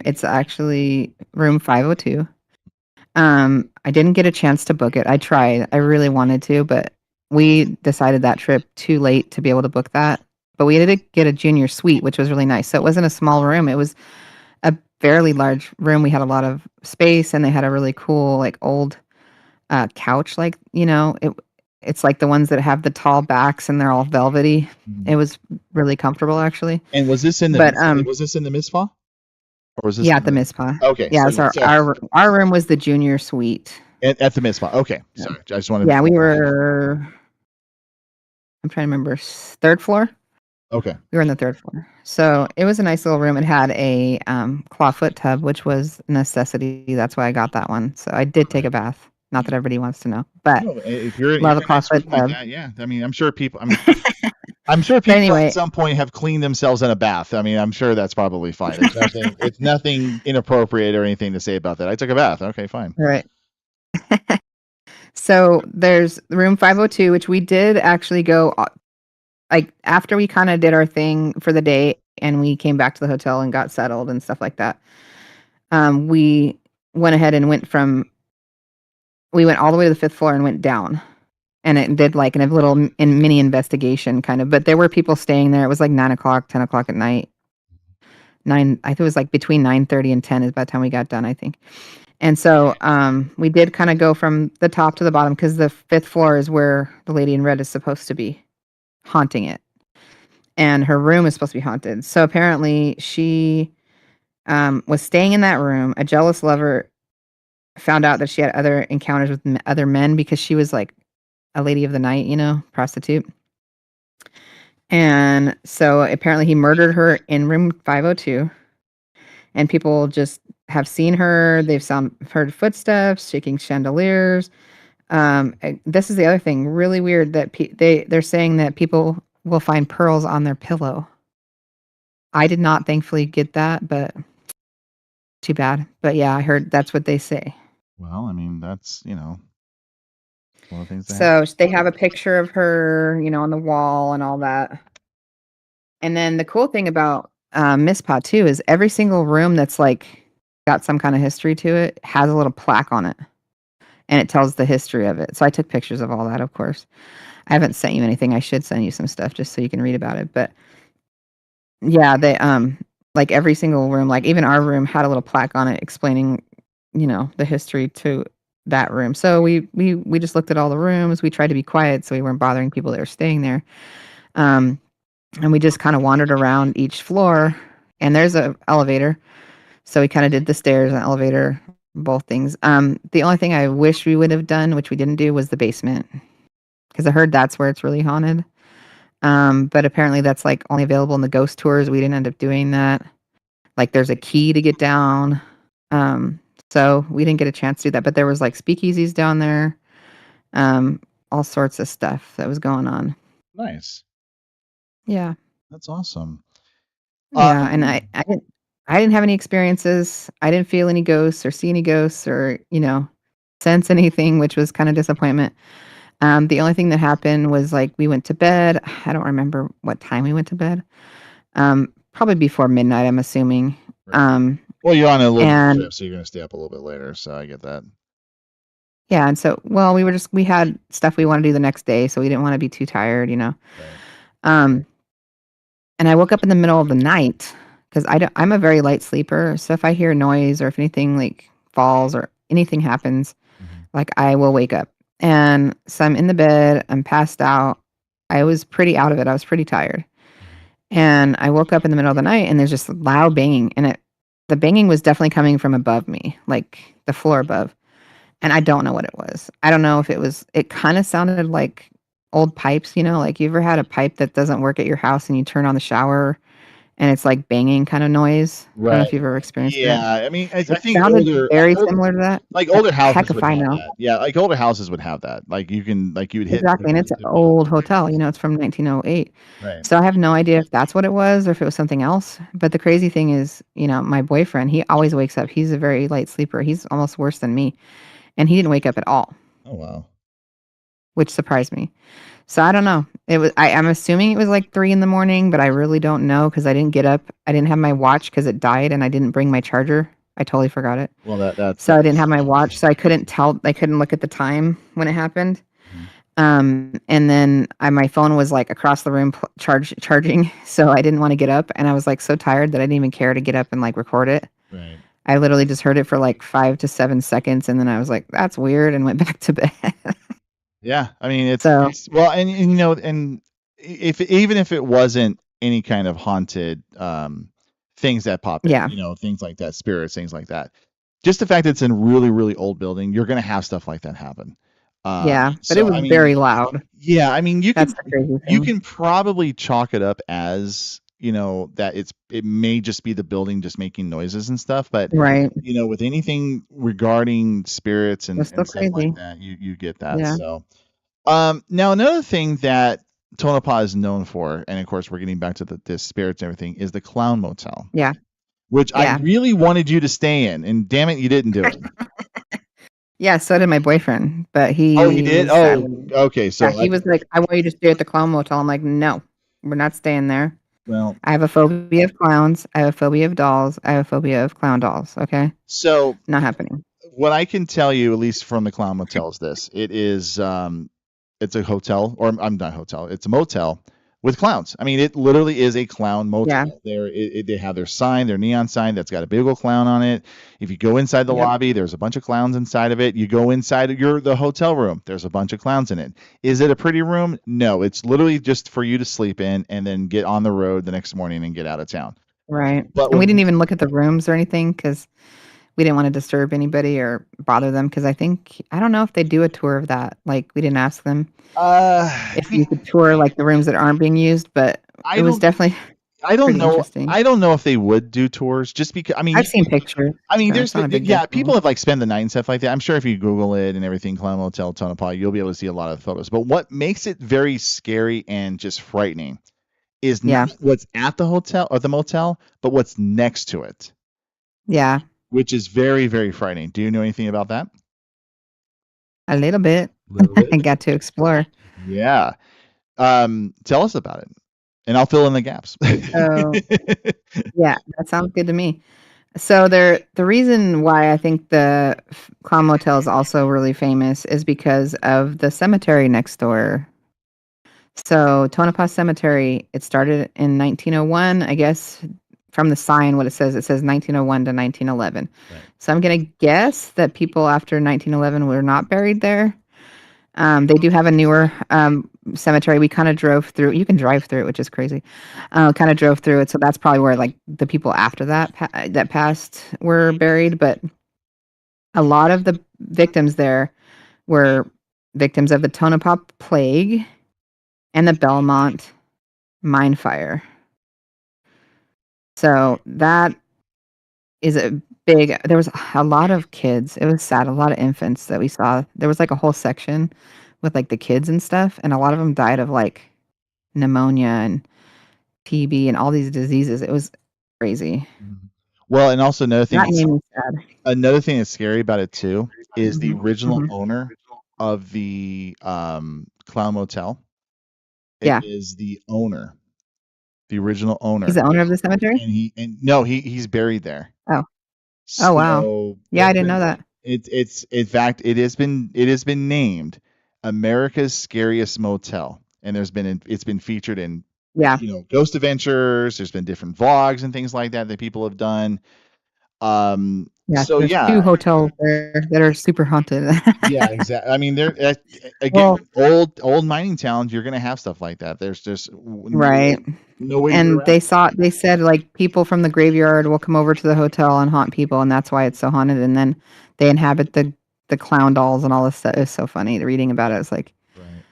It's actually room 502. I didn't get a chance to book it. I tried. I really wanted to, but we decided that trip too late to be able to book that. But we did get a junior suite, which was really nice. So it wasn't a small room. It was a fairly large room. We had a lot of space, and they had a really cool, like, old couch. Like, you know, it's like the ones that have the tall backs, and they're all velvety. It was really comfortable, actually. And was this in the was this in the Mizpah? Or was this at the Mizpah? Okay. Yeah, so our room was the junior suite. At the Mizpah. Okay. Sorry. I just wanted we were, I'm trying to remember, third floor. Okay. We were on the third floor. So it was a nice little room. It had a clawfoot tub, which was a necessity. That's why I got that one. So I did take a bath. Not that everybody wants to know, but if you're love a clawfoot tub. Like that, yeah. I mean, I'm sure people anyway, at some point have cleaned themselves in a bath. I mean, I'm sure that's probably fine. It's nothing inappropriate or anything to say about that. I took a bath. Okay, fine. Right. So there's room 502, which we did actually go, like, after we kind of did our thing for the day and we came back to the hotel and got settled and stuff like that. we went ahead and we went all the way to the 5th floor and went down. And it did like a little mini investigation kind of, but there were people staying there. It was like 9:00, 10:00 at night. I think it was like between 9:30 and 10 is by the time we got done, I think. And so we did kind of go from the top to the bottom because the 5th floor is where the lady in red is supposed to be haunting it. And her room is supposed to be haunted. So apparently she was staying in that room. A jealous lover found out that she had other encounters with other men because she was like a lady of the night, prostitute. And so apparently he murdered her in room 502. And people just have seen her. They've heard footsteps, shaking chandeliers. This is the other thing, really weird that they're saying that people will find pearls on their pillow. I did not thankfully get that, but too bad. But yeah, I heard that's what they say. Well, I mean, that's, one of the things. So they have a picture of her, on the wall and all that. And then the cool thing about Mizpah too is every single room that's like got some kind of history to it has a little plaque on it, and it tells the history of it. So I took pictures of all that, of course. I haven't sent you anything. I should send you some stuff just so you can read about it. But yeah, they like every single room, like even our room had a little plaque on it explaining, the history to that room. So we just looked at all the rooms. We tried to be quiet so we weren't bothering people that were staying there. And we just kind of wandered around each floor, and there's an elevator. So we kind of did the stairs and elevator, both things. The only thing I wish we would have done, which we didn't do, was the basement, because I heard that's where it's really haunted. But apparently that's like only available in the ghost tours. We didn't end up doing that. Like there's a key to get down. So we didn't get a chance to do that. But there was like speakeasies down there. All sorts of stuff that was going on. Nice. Yeah. That's awesome. Yeah, and I didn't have any experiences. I didn't feel any ghosts or see any ghosts or, sense anything, which was kind of disappointment. The only thing that happened was like we went to bed. I don't remember what time we went to bed. Probably before midnight, I'm assuming. Right. Well, you're on a little trip, so you're going to stay up a little bit later. So I get that. Yeah, and so we had stuff we want to do the next day, so we didn't want to be too tired, Right. And I woke up in the middle of the night because I'm a very light sleeper. So if I hear noise or if anything like falls or anything happens, like I will wake up. And so I'm in the bed, I'm passed out. I was pretty out of it. I was pretty tired. And I woke up in the middle of the night and there's just loud banging. And the banging was definitely coming from above me, like the floor above. And I don't know what it was. I don't know if it kind of sounded like old pipes, like you ever had a pipe that doesn't work at your house and you turn on the shower and it's like banging kind of noise. Right. I don't know if you've ever experienced that. Yeah, I mean, I think sounded very similar to that. Like older houses would have know. that. Yeah, like older houses would have that. Like you would hit exactly, and it's an old hotel. It's from 1908. Right. So I have no idea if that's what it was or if it was something else. But the crazy thing is, my boyfriend, he always wakes up. He's a very light sleeper. He's almost worse than me, and he didn't wake up at all. Oh wow. Which surprised me. So I don't know. It was. I'm assuming it was like 3 a.m, but I really don't know because I didn't get up. I didn't have my watch because it died, and I didn't bring my charger. I totally forgot it. Well, that's so I didn't have my watch, so I couldn't tell. I couldn't look at the time when it happened. And then my phone was like across the room charging, so I didn't want to get up, and I was like so tired that I didn't even care to get up and like record it. Right. I literally just heard it for like 5 to 7 seconds, and then I was like, "That's weird," and went back to bed. Yeah, I mean it's well, and and even if it wasn't any kind of haunted things that pop in, things like that, spirits, things like that. Just the fact that it's in a really, really old building, you're gonna have stuff like that happen. Yeah, but it was very loud. Yeah, I mean you can probably chalk it up as that it may just be the building just making noises and stuff, but right, with anything regarding spirits and stuff like that, you get that. Yeah. So now another thing that Tonopah is known for, and of course we're getting back to the spirits and everything, is the Clown Motel. Yeah. Which I really wanted you to stay in, and damn it, you didn't do it. Yeah, so did my boyfriend, but he did? Okay. So he was like, "I want you to stay at the Clown Motel." I'm like, "No, we're not staying there." Well, I have a phobia of clowns. I have a phobia of dolls. I have a phobia of clown dolls. Okay, so not happening. what I can tell you, at least from the Clown Motel, is this: it's a hotel, or I'm not hotel, it's a motel with clowns. I mean, it literally is a clown Yeah. motel. They have their sign, their neon sign that's got a big old clown on it. If you go inside the Yep. lobby, there's a bunch of clowns inside of it. You go inside of the hotel room, there's a bunch of clowns in it. Is it a pretty room? No, it's literally just for you to sleep in and then get on the road the next morning and get out of town. Right. But And we what didn't even look at the rooms or anything because we didn't want to disturb anybody or bother them. Because I don't know if they do a tour of that. Like we didn't ask them if you could tour like the rooms that aren't being used, but I it was don't definitely I don't pretty know. interesting. I don't know if they would do tours just because. I mean, I've seen pictures. So there's it's not a big deal yeah, for me. people have like spent the night and stuff like that. I'm sure if you Google it and everything, Clown Motel, Tonopah, you'll be able to see a lot of the photos. But what makes it very scary and just frightening is Yeah. not what's at the hotel or the motel, but what's next to it, Yeah. which is very, very frightening. Do you know anything about that? A little bit. Little I bit. got to explore. Yeah. Tell us about it, and I'll fill in the gaps. So yeah, that sounds good to me. So the reason why I think the Clown Motel is also really famous is because of the cemetery next door. So Tonopah Cemetery, it started in 1901. I guess from the sign, what it says 1901 to 1911. Right. So I'm gonna guess that people after 1911 were not buried there. They do have a newer cemetery. We kind of drove through. You can drive through it, which is crazy. Kind of drove through it, so that's probably where like the people after that that passed were buried. But a lot of the victims there were victims of the Tonopah Plague and the Belmont mine fire. So that is a big. There was a lot of kids. It was sad. A lot of infants that we saw. There was like a whole section with like the kids and stuff, and a lot of them died of like pneumonia and TB and all these diseases. It was crazy. Well, and also another thing That made me sad. that's scary about it too is the original owner of the Clown Motel. Yeah. Is the owner, the original owner. He's the owner of the cemetery? He's buried there. Oh. Oh, wow. Yeah, I didn't know that. It's in fact it has been named America's Scariest Motel, and it's been featured in Yeah. Ghost Adventures. There's been different vlogs and things like that people have done. Yeah. So There's yeah, 2 hotels there that are super haunted. yeah, exactly. I mean, they're again, old mining towns. You're gonna have stuff like that. There's just right. no way. And they said like people from the graveyard will come over to the hotel and haunt people, and that's why it's so haunted. And then they inhabit the clown dolls and all this stuff. It's so funny reading about it. It's like, right.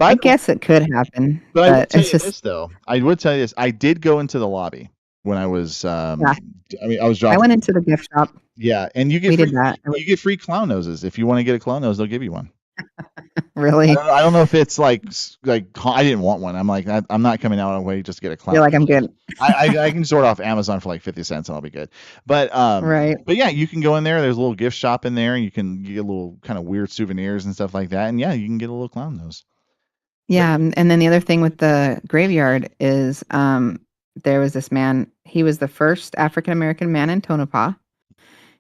I guess it could happen, but I would tell it's you just this though. I would tell you this. I did go into the lobby when I was. I was dropping. I went into the gift shop. Yeah, and you get We free, did that. you get free clown noses. If you want to get a clown nose, they'll give you one. Really? I don't know if it's like I didn't want one. I'm like I'm not coming out of my way just to get a clown. You're like, I'm good. I can sort off Amazon for like 50 cents and I'll be good. But Right. But yeah, you can go in there. There's a little gift shop in there, and you can get a little kind of weird souvenirs and stuff like that. And yeah, you can get a little clown nose. Yeah, and then the other thing with the graveyard is there was this man. He was the first African American man in Tonopah.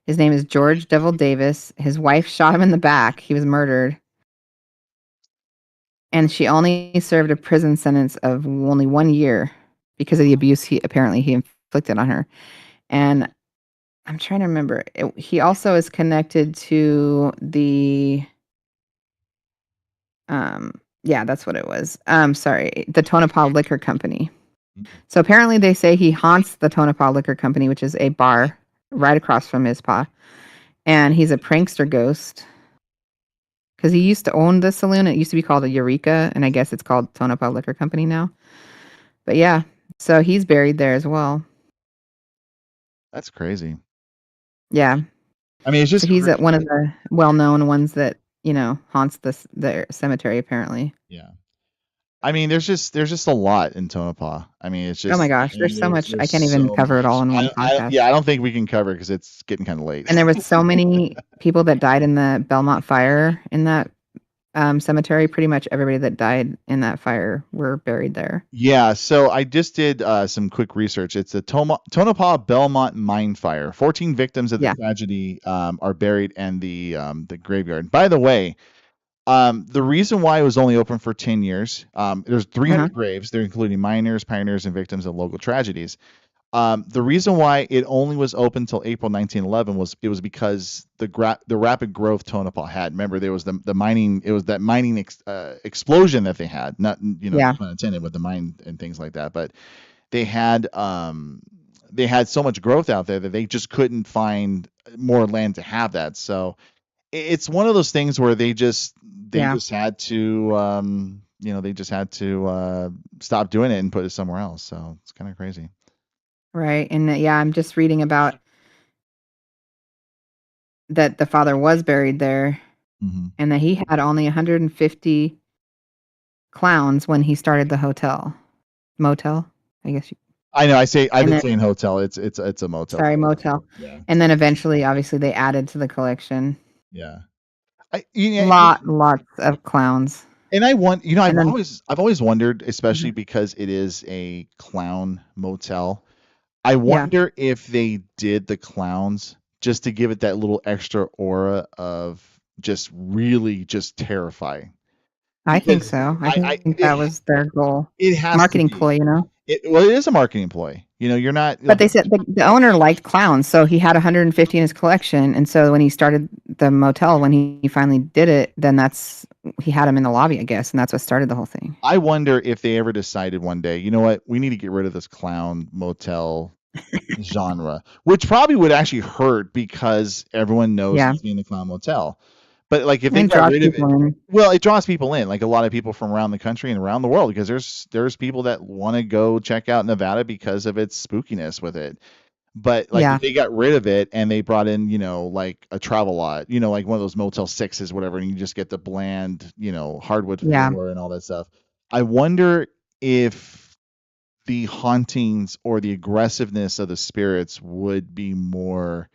His name is George Devil Davis. His wife shot him in the back. He was murdered. And she only served a prison sentence of only 1 year because of the abuse he inflicted on her. And I'm trying to remember. He also is connected to the yeah, that's what it was. Sorry, the Tonopah Liquor Company. So apparently they say he haunts the Tonopah Liquor Company, which is a bar right across from Mizpah. And he's a prankster ghost. Because he used to own the saloon. It used to be called a Eureka, and I guess it's called Tonopah Liquor Company now. But yeah, so he's buried there as well. That's crazy. Yeah. I mean, it's just he's one of the well-known ones that, haunts the cemetery apparently. Yeah. I mean, there's just a lot in Tonopah. I mean, it's just oh my gosh, there's so much. I can't even cover it all in one podcast. I don't think we can cover it because it's getting kind of late. And there was so many people that died in the Belmont fire in that Cemetery. Pretty much everybody that died in that fire were buried there. Yeah, so I just did some quick research. It's the Tonopah Belmont mine fire. 14 victims of the Yeah. tragedy are buried in the graveyard. By the way, the reason why it was only open for 10 years, there's 300 graves. They're including miners, pioneers, and victims of local tragedies. The reason why it only was open until April 1911 was because the rapid growth Tonopah had. Remember, there was the mining. It was that mining explosion that they had. Not Yeah. pun intended with the mine and things like that. But they had so much growth out there that they just couldn't find more land to have that. So it's one of those things where they just had to stop doing it and put it somewhere else. So it's kind of crazy. Right. And I'm just reading about that the father was buried there and that he had only 150 clowns when he started the motel, I guess. I know. I've been saying hotel. It's a motel. Sorry, motel. Yeah. And then eventually, obviously, they added to the collection. Yeah. Lots of clowns. And I want, I've always wondered, especially because it is a clown motel. I wonder if they did the clowns just to give it that little extra aura of just really just terrifying. I think so. I think that was their goal. It has marketing ploy, It is a marketing ploy. You're not. But they said the owner liked clowns, so he had 150 in his collection. And so when he started the motel, when he finally did it, then he had them in the lobby, I guess, and that's what started the whole thing. I wonder if they ever decided one day, you know what, we need to get rid of this clown motel genre, which probably would actually hurt because everyone knows it's being the clown motel. But like if they got rid of it, well, it draws people in, like a lot of people from around the country and around the world, because there's people that want to go check out Nevada because of its spookiness with it. But like if they got rid of it and they brought in, like a travel lot, like one of those Motel 6s, whatever, and you just get the bland, hardwood floor and all that stuff. I wonder if the hauntings or the aggressiveness of the spirits would be more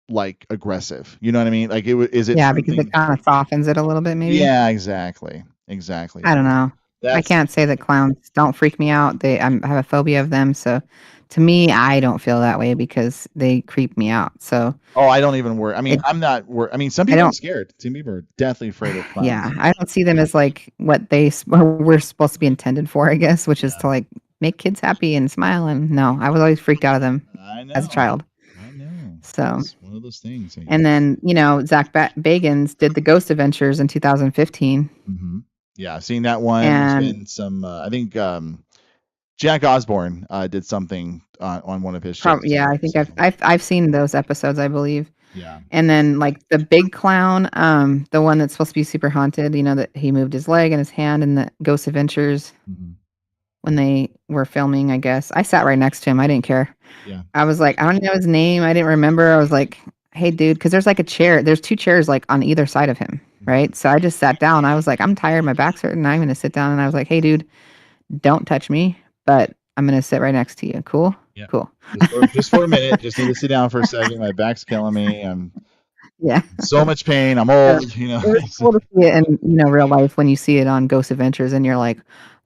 like aggressive. You know what I mean? Like is it? Yeah, because it kind of softens it a little bit, maybe. Yeah, exactly. I don't know. I can't say that clowns don't freak me out. I have a phobia of them, so to me, I don't feel that way because they creep me out. So I don't even worry. I mean, I'm not worried. I mean, some people are scared. Some people are definitely afraid of clowns. Yeah, I don't see them as like what we're supposed to be intended for, I guess, which is to like make kids happy and smile. And no, I was always freaked out of them as a child. I know. So it's one of those things. And then Zach Bagans did the Ghost Adventures in 2015. Mm-hmm. Yeah, I've seen that one. There's been some. I think Jack Osborne did something on one of his shows. Yeah, I think I've seen those episodes, I believe. Yeah. And then like the big clown, the one that's supposed to be super haunted, that he moved his leg and his hand in the Ghost Adventures when they were filming, I guess. I sat right next to him. I didn't care. Yeah. I was like, I don't know his name. I didn't remember. I was like, hey, dude, because there's like a chair. There's two chairs like on either side of him, right? So I just sat down. I was like, I'm tired. My back's hurting. I'm going to sit down. And I was like, hey, dude, don't touch me, but I'm going to sit right next to you. Cool? Yeah. Cool. Just for a minute. Just need to sit down for a second. My back's killing me. I'm in so much pain. I'm old, It was cool to see it in, real life when you see it on Ghost Adventures and you're like,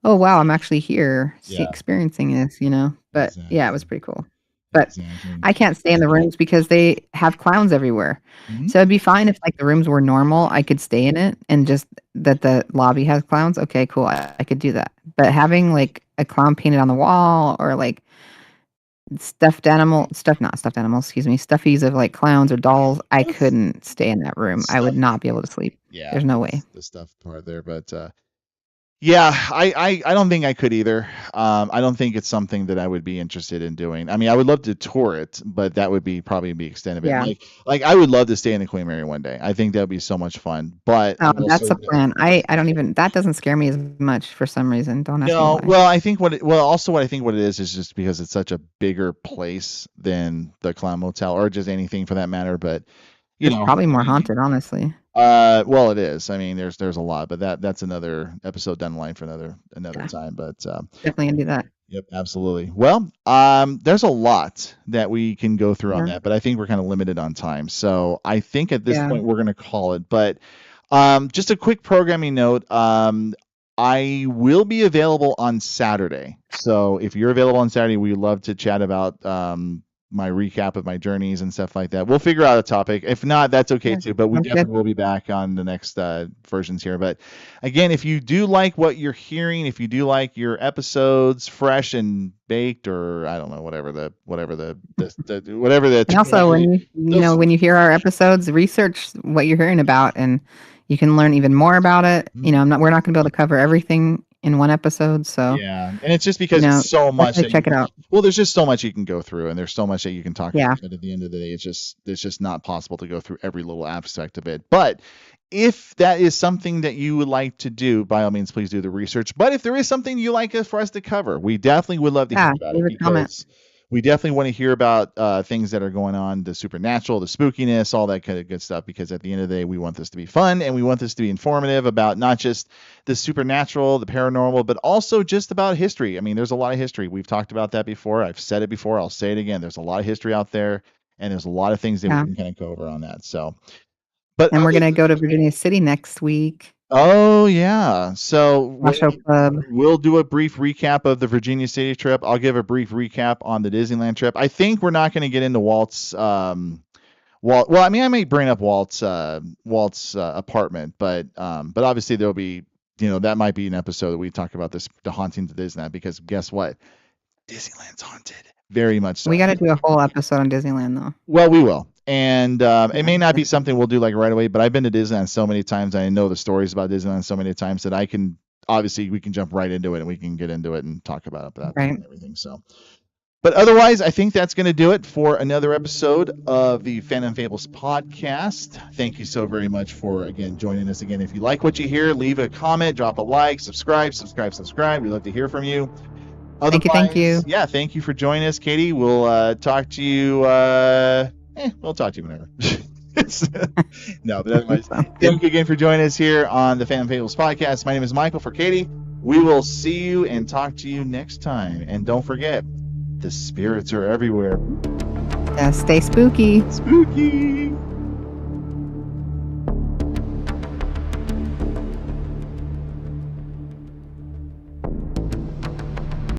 oh, wow, I'm actually here experiencing this, But yeah, it was pretty cool. But I can't stay in the rooms because they have clowns everywhere. So it'd be fine if like the rooms were normal. I could stay in it and just that the lobby has clowns. Okay, cool. I could do that. But having like a clown painted on the wall or like stuffies of like clowns or dolls, I couldn't stay in that room. I would not be able to sleep. Yeah. There's no way. The stuff part there, but yeah, I don't think I could either. I don't think it's something that I would be interested in doing. I mean, I would love to tour it, but that would probably be extent of it. Yeah. Like I would love to stay in the Queen Mary one day. I think that would be so much fun. But that's a plan. I don't even, that doesn't scare me as much for some reason. Don't ask me why. Well, I think what I think what it is just because it's such a bigger place than the Clown Motel or just anything for that matter. But it's probably more haunted, honestly. Well, it is. I mean, there's a lot, but that's another episode down the line for another time. But definitely gonna do that. Yep, absolutely. Well, there's a lot that we can go through on that, but I think we're kind of limited on time. So I think at this point we're gonna call it. But Just a quick programming note. I will be available on Saturday. So if you're available on Saturday, we'd love to chat about my recap of my journeys and stuff like that. We'll figure out a topic. If not, that's okay too. But we Sounds definitely good. will be back on the next versions here. But again, if you do like what you're hearing, if you do like your episodes fresh and baked, or I don't know, whatever the And also, when you hear our episodes, research what you're hearing about, and you can learn even more about it. We're not going to be able to cover everything in one episode, so yeah, and it's just because it's so much. check it out. Well, there's just so much you can go through, and there's so much that you can talk about. But at the end of the day, it's just not possible to go through every little aspect of it. But if that is something that you would like to do, by all means, please do the research. But if there is something you like for us to cover, we definitely would love to hear about it, because we definitely want to hear about things that are going on, the supernatural, the spookiness, all that kind of good stuff, because at the end of the day, we want this to be fun, and we want this to be informative about not just the supernatural, the paranormal, but also just about history. I mean, there's a lot of history. We've talked about that before. I've said it before. I'll say it again. There's a lot of history out there, and there's a lot of things that we can kind of go over on that. So, and we're going to go to Virginia City next week. Oh, yeah. So we'll do a brief recap of the Virginia City trip. I'll give a brief recap on the Disneyland trip. I think we're not going to get into Walt's I may bring up Walt's apartment, but obviously there'll be, that might be an episode that we talk about the hauntings of Disneyland, because guess what? Disneyland's haunted. Very much so. We got to do a whole episode on Disneyland, though. Well, we will. And it may not be something we'll do like right away, but I've been to Disneyland so many times. I know the stories about Disneyland so many times that we can jump right into it, and we can get into it and talk about that and everything. So, but otherwise, I think that's going to do it for another episode of the Phantom Fables podcast. Thank you so very much for, again, joining us again. If you like what you hear, leave a comment, drop a like, subscribe. We'd love to hear from you. Thank you. Yeah, thank you for joining us, Katie. We'll talk to you. We'll talk to you whenever. No, but otherwise, thank you again for joining us here on the Phantom Fables podcast. My name is Michael. For Katie, we will see you and talk to you next time. And don't forget, the spirits are everywhere. Yeah, stay spooky. Spooky.